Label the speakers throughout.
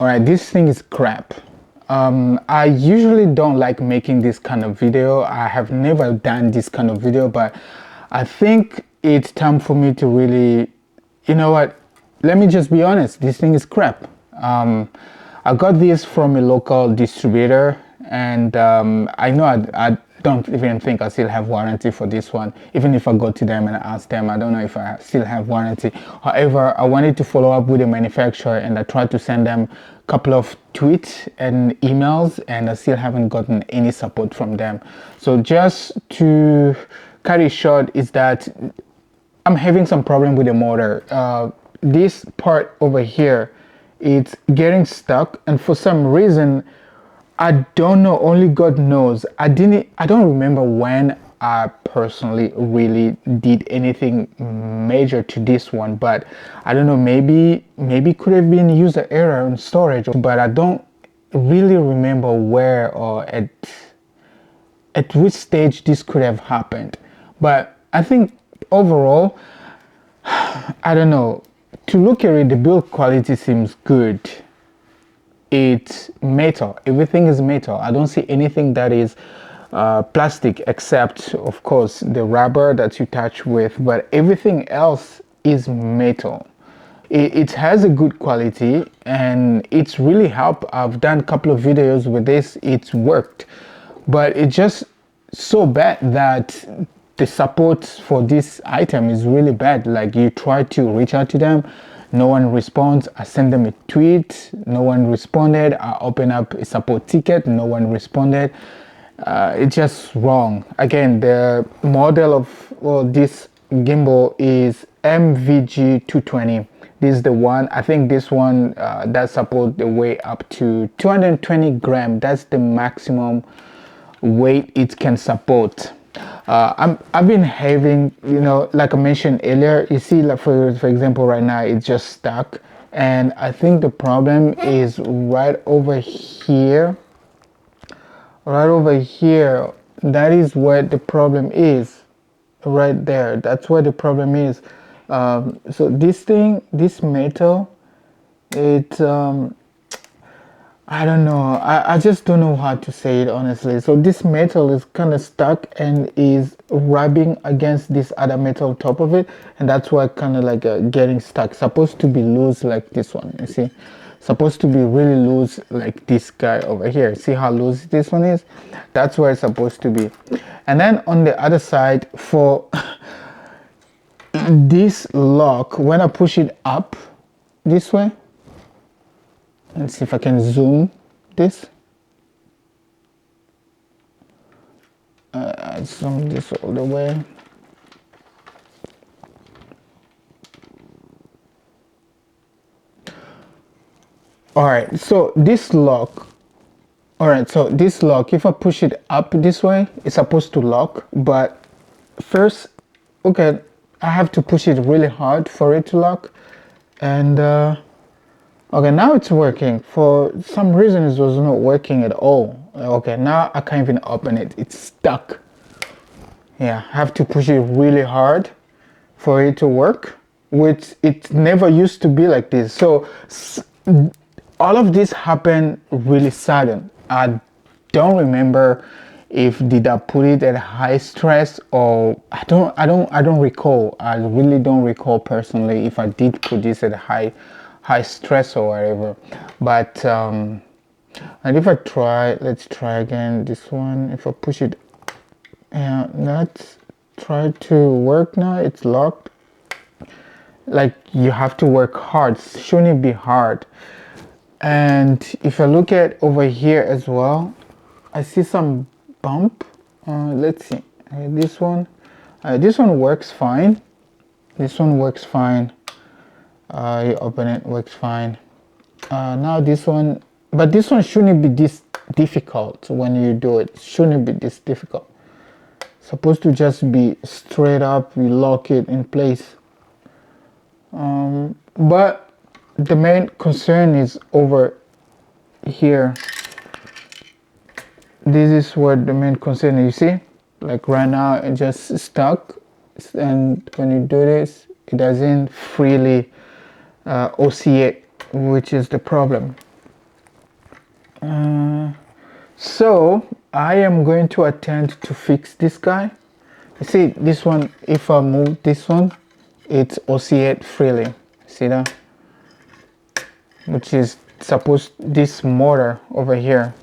Speaker 1: All right, this thing is crap. I usually don't like making this kind of video. I have never done this kind of video, but I think it's time for me to really, you know what, let me just be honest, this thing is crap. I got this from a local distributor, and I know I don't even think I still have warranty for this one. Even if I go to them and ask them, I don't know if I still have warranty. However, I wanted to follow up with the manufacturer, and I tried to send them a couple of tweets and emails, and I still haven't gotten any support from them. So just to cut it short, is that I'm having some problem with the motor. This part over here, it's getting stuck, and for some reason I don't know, only God knows. I don't remember when I personally really did anything major to this one, but I don't know, maybe could have been user error in storage, but I don't really remember where or at which stage this could have happened. But I think overall, I don't know, to look at it, the build quality seems good. It's metal, everything is metal. I don't see anything that is plastic, except of course the rubber that you touch with, but everything else is metal. It has a good quality, and it's really helped. I've done a couple of videos with this, it's worked, but it's just so bad that the support for this item is really bad. Like, you try to reach out to them, no one responds. I send them a tweet, no one responded. I open up a support ticket, no one responded. It's just wrong. Again, the model of this gimbal is MVG220. This is the one. I think this one does support the weight up to 220 grams. That's the maximum weight it can support. I've been having, you know, like I mentioned earlier, you see, like for example right now it's just stuck, and I think the problem is right over here. That is where the problem is, right there. That's where the problem is. So this metal, it I don't know. I just don't know how to say it, honestly. So this metal is kind of stuck and is rubbing against this other metal top of it, and that's why kind of like getting stuck. Supposed to be loose like this one, you see. Supposed to be really loose like this guy over here. See how loose this one is? That's where it's supposed to be. And then on the other side, for this lock, when I push it up this way, let's see if I can zoom this. I zoom this all the way. Alright, so this lock. Alright, so this lock, if I push it up this way, it's supposed to lock. But first, okay, I have to push it really hard for it to lock. And okay, now it's working. For some reason it was not working at all. Okay, now I can't even open it. It's stuck. Yeah, I have to push it really hard for it to work, which it never used to be like this. So all of this happened really sudden. I don't remember if did I put it at high stress, or I don't recall. I really don't recall personally if I did put this at high stress or whatever. But and if I try, let's try again this one. If I push it, yeah, that's try to work now. It's locked. Like, you have to work hard. Shouldn't be hard. And if I look at over here as well, I see some bump. Let's see, this one works fine. This one works fine. You open it, works fine. Now this one, but this one shouldn't be this difficult when you do it. Shouldn't be this difficult. Supposed to just be straight up. You lock it in place. But the main concern is over here. This is where the main concern is. You see, like right now it just stuck, and when you do this, it doesn't freely oscillate, which is the problem. So I am going to attempt to fix this guy. You see this one, if I move this one, it oscillate freely. See that? Which is supposed, this motor over here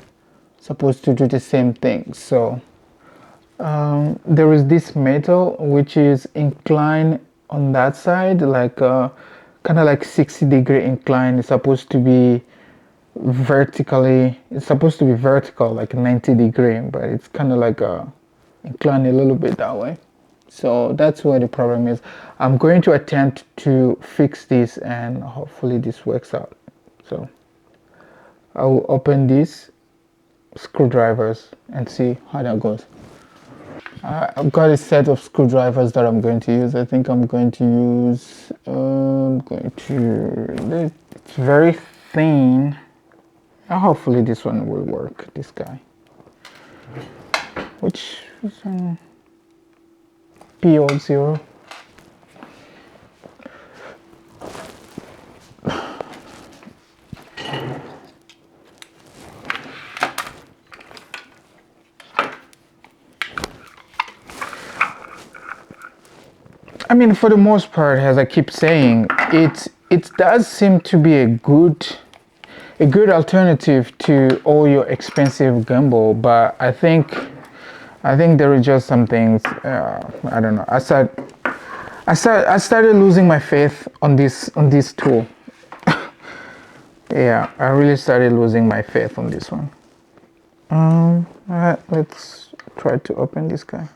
Speaker 1: supposed to do the same thing. So there is this metal which is inclined on that side, like kind of like 60-degree incline. It's supposed to be vertically, it's supposed to be vertical like 90-degree, but it's kind of like inclined a little bit that way. So that's where the problem is. I'm going to attempt to fix this and hopefully this works out. So I will open these screwdrivers and see how that goes. I've got a set of screwdrivers that I'm going to use. I think I'm going to use, it's very thin. Hopefully this one will work, this guy. Which is PO0. I mean, for the most part, as I keep saying, it does seem to be a good alternative to all your expensive gimbal, but I think there are just some things, I don't know. I started losing my faith on this tool. Yeah, I really started losing my faith on this one. All right, let's try to open this guy.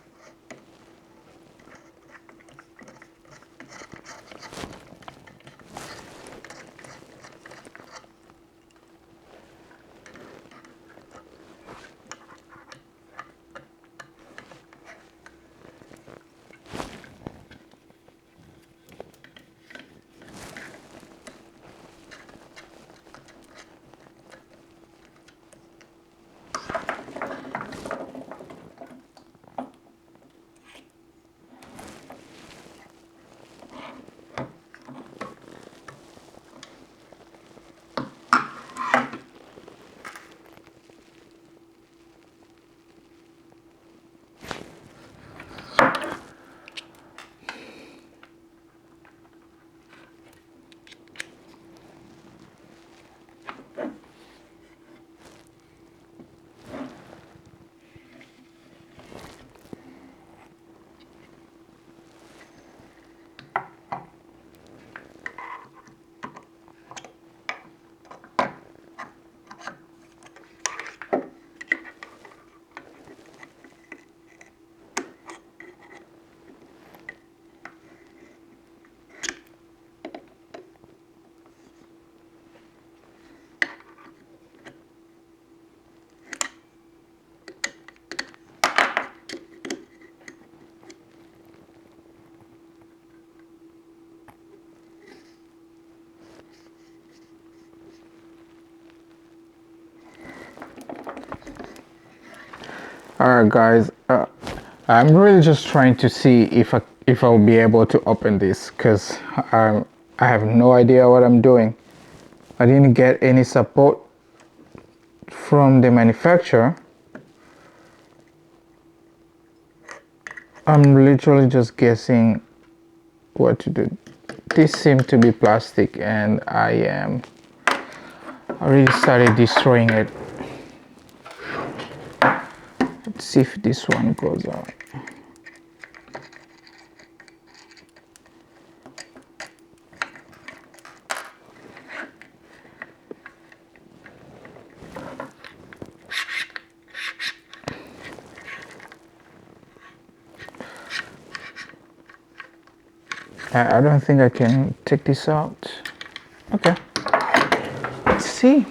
Speaker 1: Alright guys, I'm really just trying to see if I'll be able to open this, because I have no idea what I'm doing. I didn't get any support from the manufacturer. I'm literally just guessing what to do. This seems to be plastic and I already started destroying it. Let's see if this one goes out. I don't think I can take this out. Okay, let's see.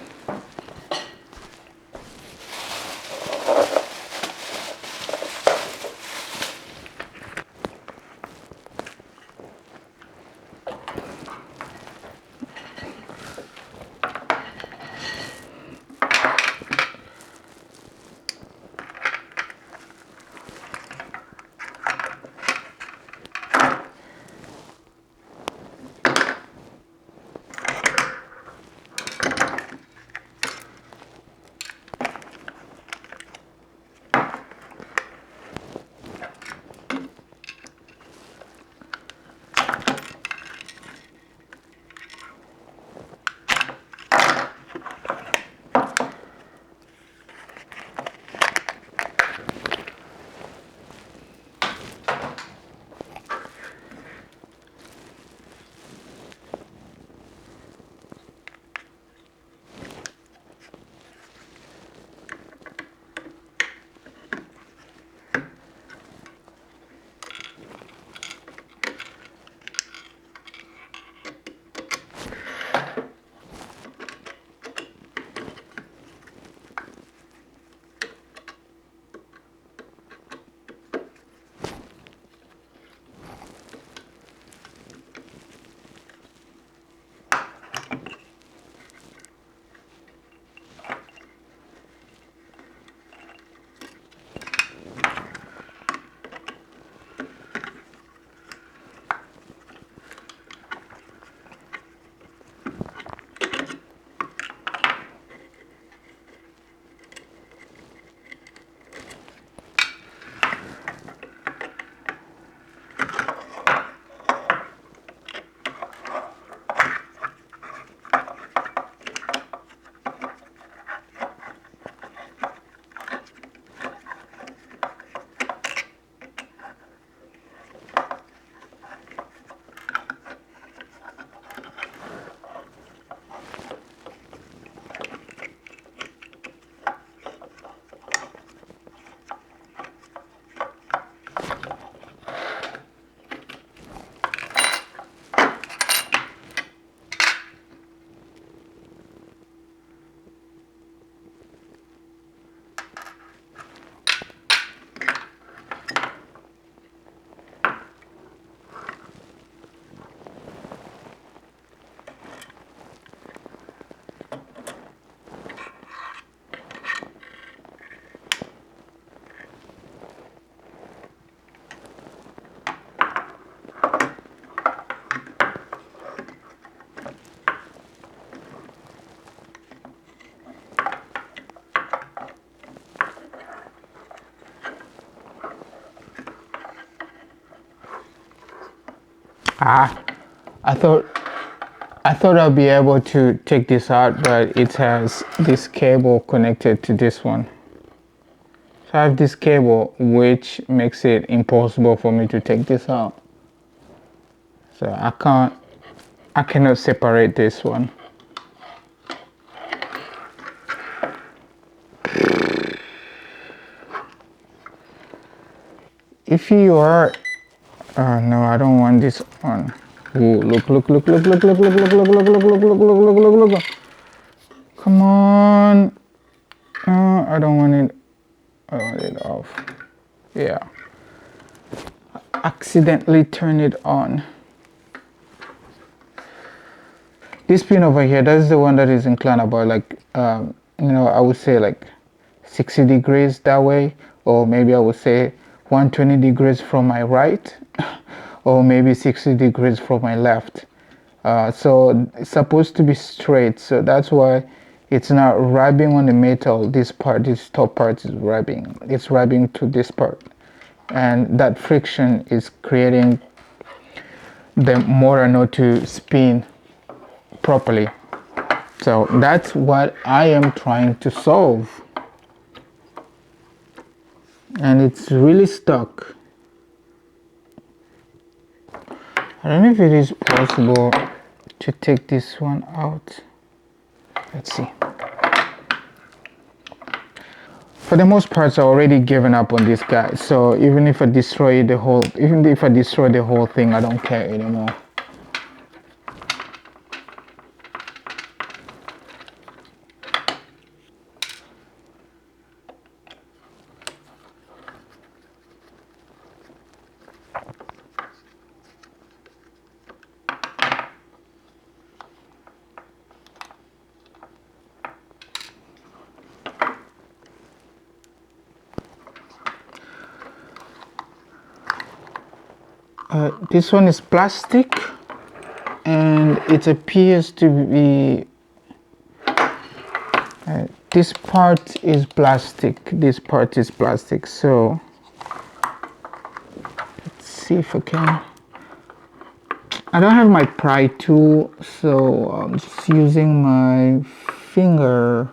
Speaker 1: I thought I'll be able to take this out, but it has this cable connected to this one. So I have this cable which makes it impossible for me to take this out. So I cannot separate this one. If you are, no, I don't want this on. Ooh, look. Come on. No, I don't want it. I want it off. Yeah. Accidentally turn it on. This pin over here, that's the one that is inclined about like, I would say like 60 degrees that way, or maybe I would say 120 degrees from my right, or maybe 60 degrees from my left. So it's supposed to be straight, so that's why it's not rubbing on the metal. This top part is rubbing. It's rubbing to this part, and that friction is creating the motor not to spin properly. So that's what I am trying to solve, and it's really stuck. I don't know if it is possible to take this one out. Let's see. For the most part, I've already given up on this guy. So even if I destroy the whole thing, I don't care anymore. This one is plastic, and it appears to be this part is plastic. So let's see if I can. I don't have my pry tool, so I'm just using my finger.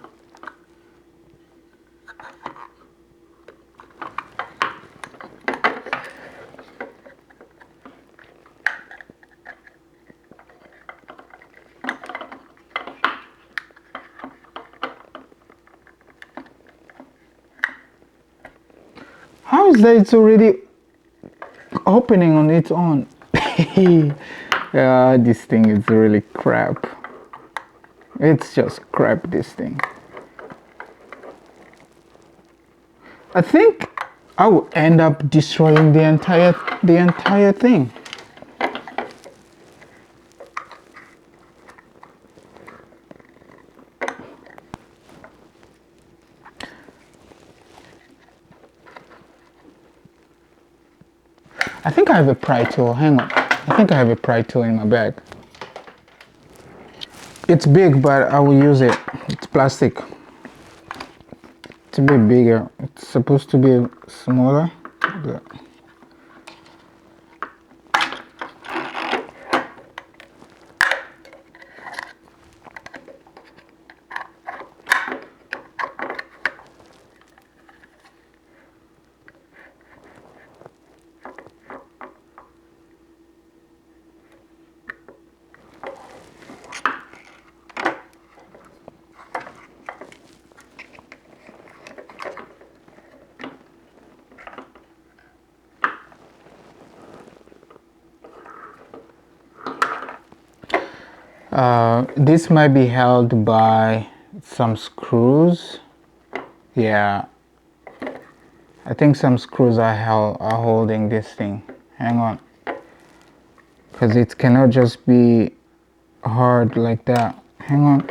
Speaker 1: How is that it's already opening on its own? Yeah, this thing is really crap. It's just crap, this thing. I think I will end up destroying the entire thing. I think I have a pry tool. Hang on. I think I have a pry tool in my bag. It's big, but I will use it. It's plastic. It's a bit bigger. It's supposed to be smaller. But this might be held by some screws. Yeah, I think some screws are holding this thing. Hang on, because it cannot just be hard like that. Hang on.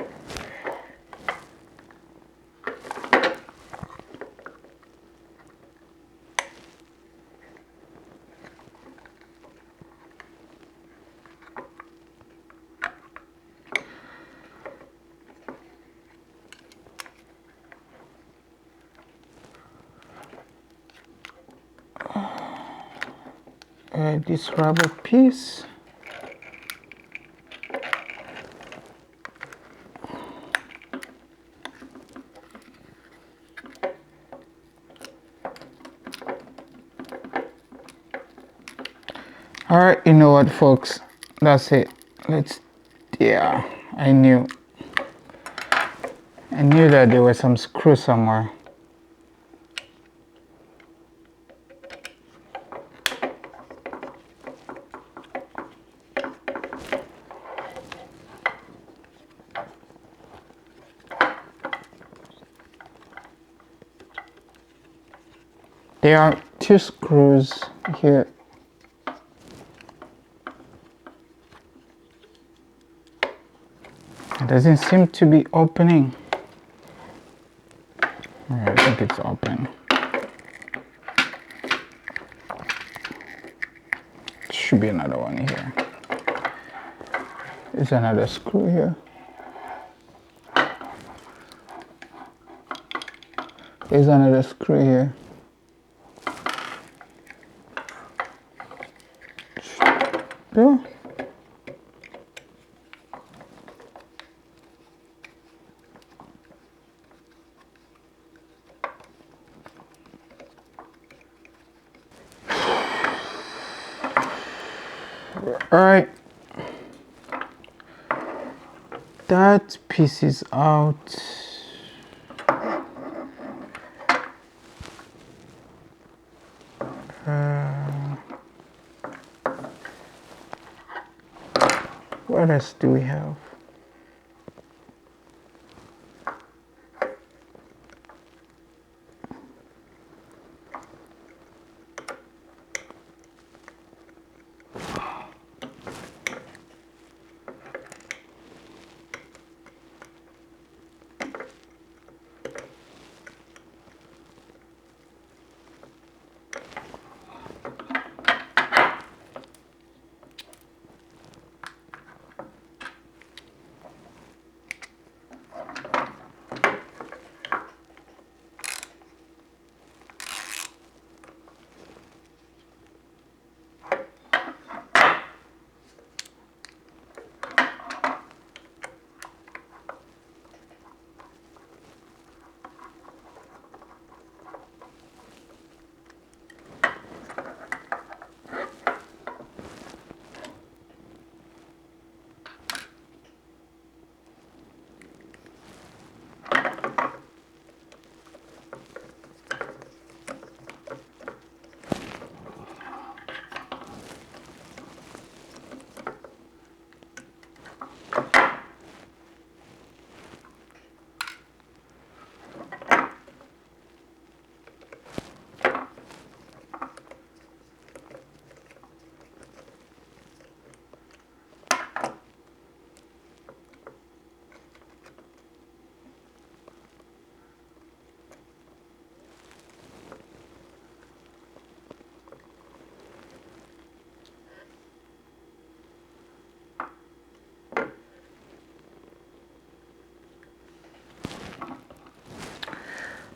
Speaker 1: This rubber piece. All right, you know what, folks? That's it. Yeah, I knew that there was some screw somewhere. There are 2 screws here. It doesn't seem to be opening. I think it's open. Should be another one here. There's another screw here. There's another screw here. Yeah. All right. That piece is out. What else do we have?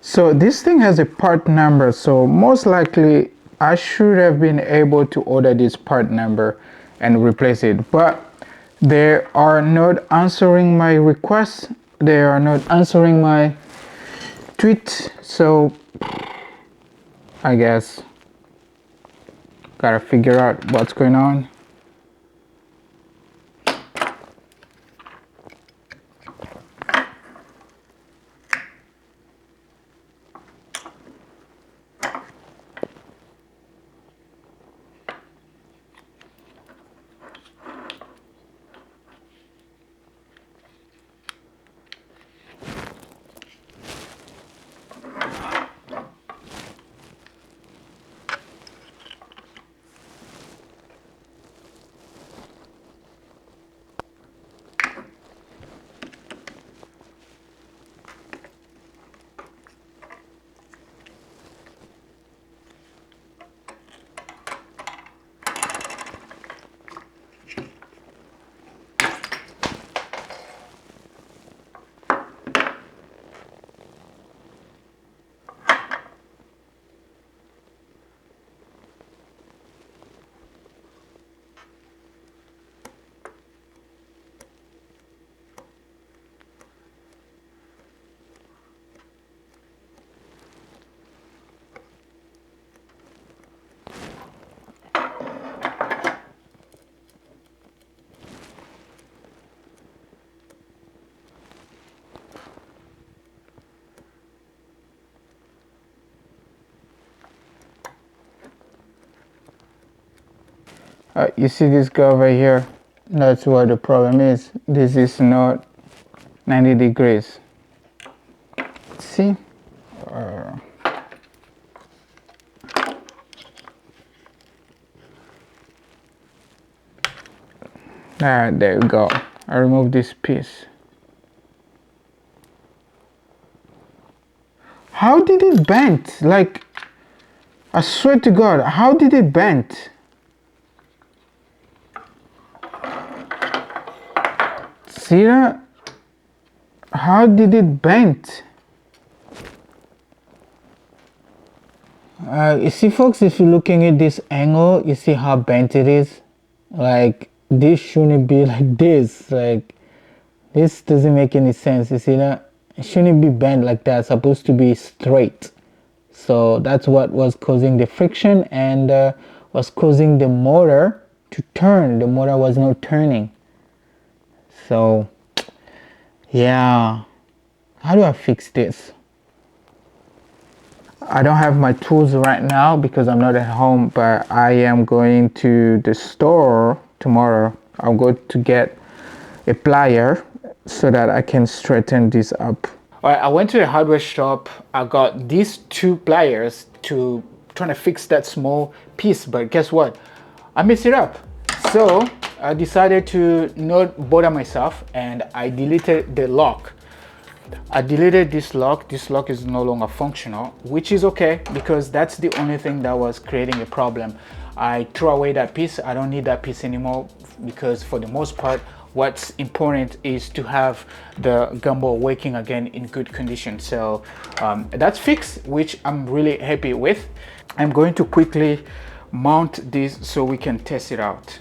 Speaker 1: So this thing has a part number, so most likely I should have been able to order this part number and replace it, but they are not answering my requests, they are not answering my tweet, so I guess gotta figure out what's going on. You see this guy over here? That's what the problem is. This is not 90 degrees. See? There you go. I removed this piece. How did it bend? Like, I swear to God, how did it bend? See that? How did it bend? You see, folks, if you're looking at this angle, you see how bent it is? Like, this shouldn't be like this. Like, this doesn't make any sense. You see that? It shouldn't be bent like that. It's supposed to be straight. So that's what was causing the friction and was causing the motor to turn. The motor was not turning. So, yeah. How do I fix this? I don't have my tools right now because I'm not at home, but I am going to the store tomorrow. I'm going to get a plier so that I can straighten this up. All right, I went to the hardware shop. I got these two pliers to try to fix that small piece, but guess what? I messed it up. So I decided to not bother myself and I deleted the lock. I deleted this lock. This lock is no longer functional, which is okay because that's the only thing that was creating a problem. I threw away that piece. I don't need that piece anymore because for the most part, what's important is to have the gimbal working again in good condition. So that's fixed, which I'm really happy with. I'm going to quickly mount this so we can test it out.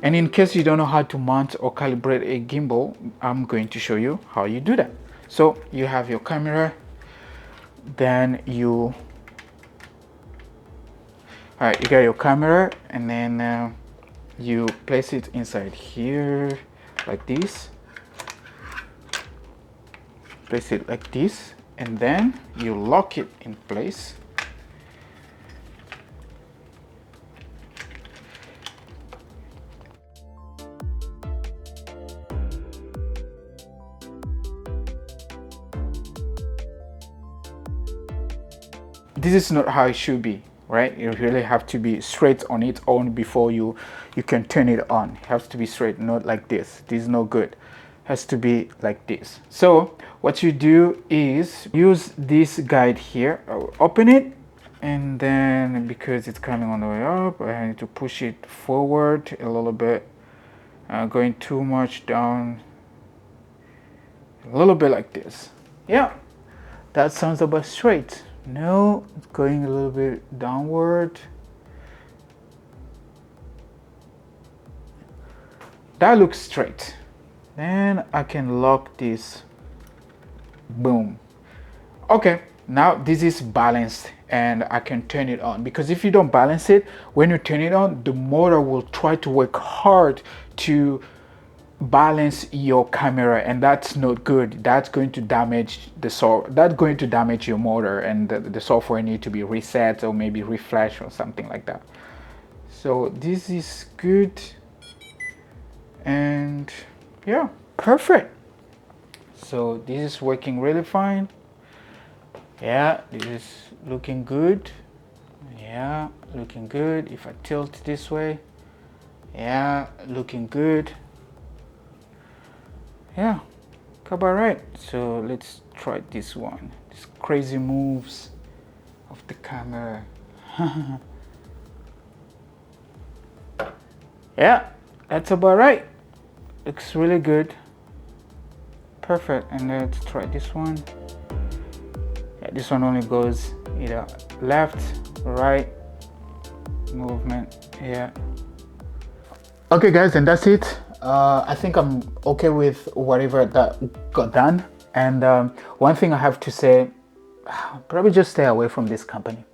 Speaker 1: And in case you don't know how to mount or calibrate a gimbal, I'm going to show you how you do that. So you have your camera, then you got your camera, and then you place it inside here like this. Place it like this, and then you lock it in place. This is not how it should be, right? You really have to be straight on its own before you can turn it on. It has to be straight, not like this. This is no good. It has to be like this. So what you do is use this guide here. Open it, and then because it's coming on the way up, I need to push it forward a little bit. Going too much down. A little bit like this. Yeah, that sounds about straight. No, it's going a little bit downward. That looks straight. Then I can lock this. Boom. Okay, now this is balanced and I can turn it on, because if you don't balance it, when you turn it on, the motor will try to work hard to balance your camera, and that's not good. That's going to damage that's going to damage your motor, and the software need to be reset or maybe refresh or something like that. So this is good, and yeah, perfect. So this is working really fine. Yeah, this is looking good. Yeah, looking good. If I tilt this way, yeah, looking good. Yeah, about right. So let's try this one. These crazy moves of the camera. Yeah, that's about right. Looks really good. Perfect. And let's try this one. Yeah, this one only goes either left, right, movement. Yeah. Okay guys, and that's it. I think I'm okay with whatever that got done. And one thing I have to say, probably just stay away from this company.